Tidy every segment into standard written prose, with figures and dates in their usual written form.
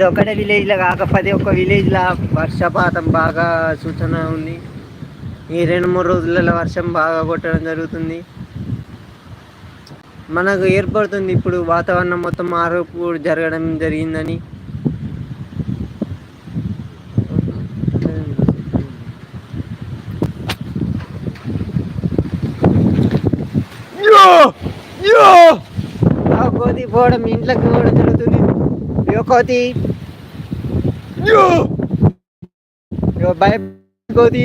ఇది ఒకటే విలేజ్లో కాకపోతే ఒక విలేజ్లో వర్షపాతం బాగా సూచన ఉంది. ఈ 2-3 రోజులలో వర్షం బాగా కొట్టడం జరుగుతుంది. మనకు ఏర్పడుతుంది ఇప్పుడు వాతావరణం మొత్తం మార్పు జరగడం జరిగిందని. కోతి పోవడం ఇంట్లోకి పోవడం జరుగుతుంది. కోతి భయ కోతి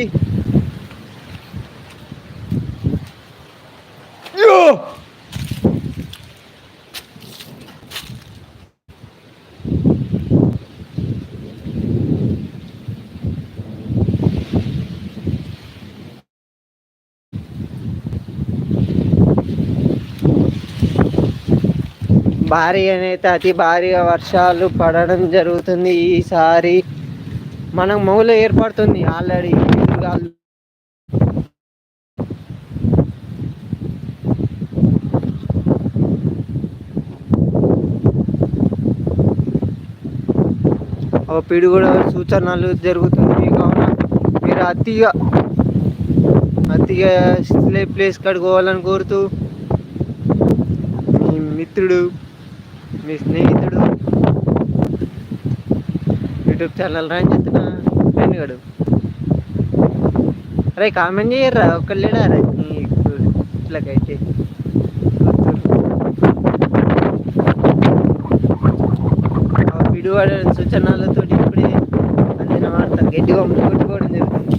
భారీగానైతే అతి భారీగా వర్షాలు పడడం జరుగుతుంది. ఈసారి మనకు మౌలు ఏర్పడుతుంది ఆల్రెడీ. పిడుగుల సూచనలు జరుగుతుంది. కావున మీరు అతిగా ప్లేస్ కడుకోవాలని కోరుతూ మీ మిత్రుడు, మీ స్నేహితుడు, యూట్యూబ్ ఛానల్ రాని చెప్తున్నా ఫ్రెండ్ గడు. అరే కామెంట్ చేయర్రా, ఒక్కళ్ళేడా రా ఇట్లకైతే. పిడుగుల సూచనలతో ఇప్పుడే అందిన వార్త గడ్డి వాములు కొట్టుకోవడం జరుగుతుంది.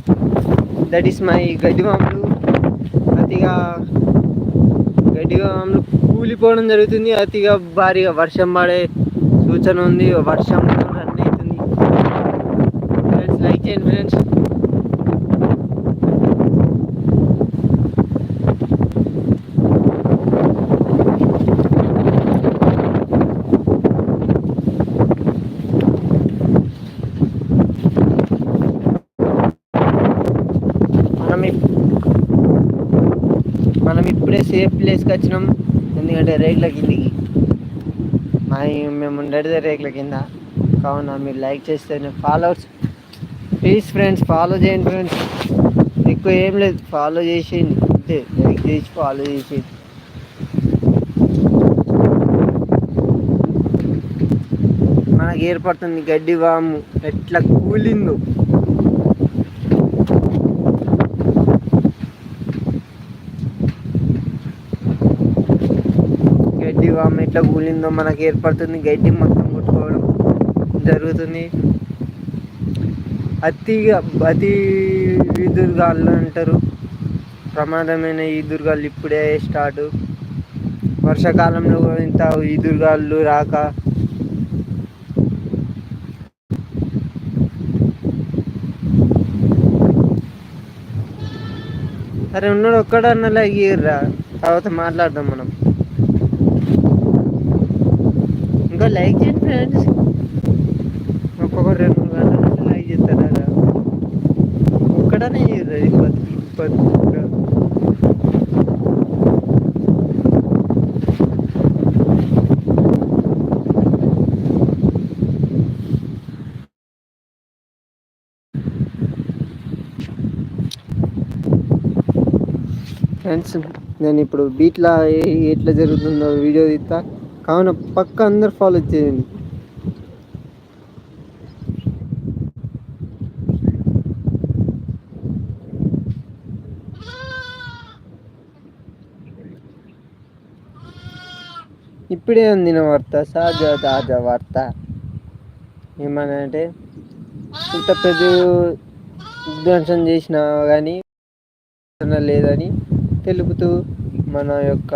దట్ ఈస్ మై గడ్డి వాములు. అతిగా గడ్డి వాములు కూలిపోవడం జరుగుతుంది. అతిగా భారీగా వర్షం పడే సూచన ఉంది. వర్షం రన్ అవుతుంది. ఫ్రెండ్స్ లైక్ చేయండి ఫ్రెండ్స్. మనం ఇప్పుడే సేఫ్ ప్లేస్కి వచ్చినాం. ఎందుకంటే రేకుల కిందికి మేము ఉండేది రేకుల కింద. కావున మీరు లైక్ చేస్తే ఫాలోవర్స్ ప్లీజ్ ఫ్రెండ్స్ ఫాలో చేయండి ఫ్రెండ్స్. ఎక్కువ ఏం లేదు, ఫాలో చేసేయండి అంతే. లైక్ చేసి ఫాలో చేసేయండి. మనకు ఏర్పడుతుంది గడ్డి వాము ఎట్లా కూలిందో. గడ్డి వాము ఎట్లా కూలిందో మనకు ఏర్పడుతుంది. గడ్డి మొత్తం కొట్టుకోవడం జరుగుతుంది. అతి ఈదురుగాలు అంటారు. ప్రమాదమైన ఈదురుగాలు ఇప్పుడే స్టార్ట్. వర్షాకాలంలో ఇంత ఈదురుగాలు రాక సరే ఉన్నాడు ఒక్కడన్నా లైక్ చేయర్రా, తర్వాత మాట్లాడదాం మనం. ఇంకా లైక్ చేయండి ఫ్రెండ్స్. ఒక్కొక్కరు 2-3 గంటల లైక్ చేస్తారా? ఒక్కడనే చేయర్రా. ఫ్రెండ్స్ నేను ఇప్పుడు బీట్లో ఎట్లా జరుగుతుందో వీడియో తీస్తా. కావున పక్క అందరు ఫాలో చేయండి. ఇప్పుడే అందిన వార్త, సహజ తాజా వార్త. ఏమనంటే ఇంత పెద్ద విధ్వంసం చేసినా కానీ లేదని తెలుపుతూ మన యొక్క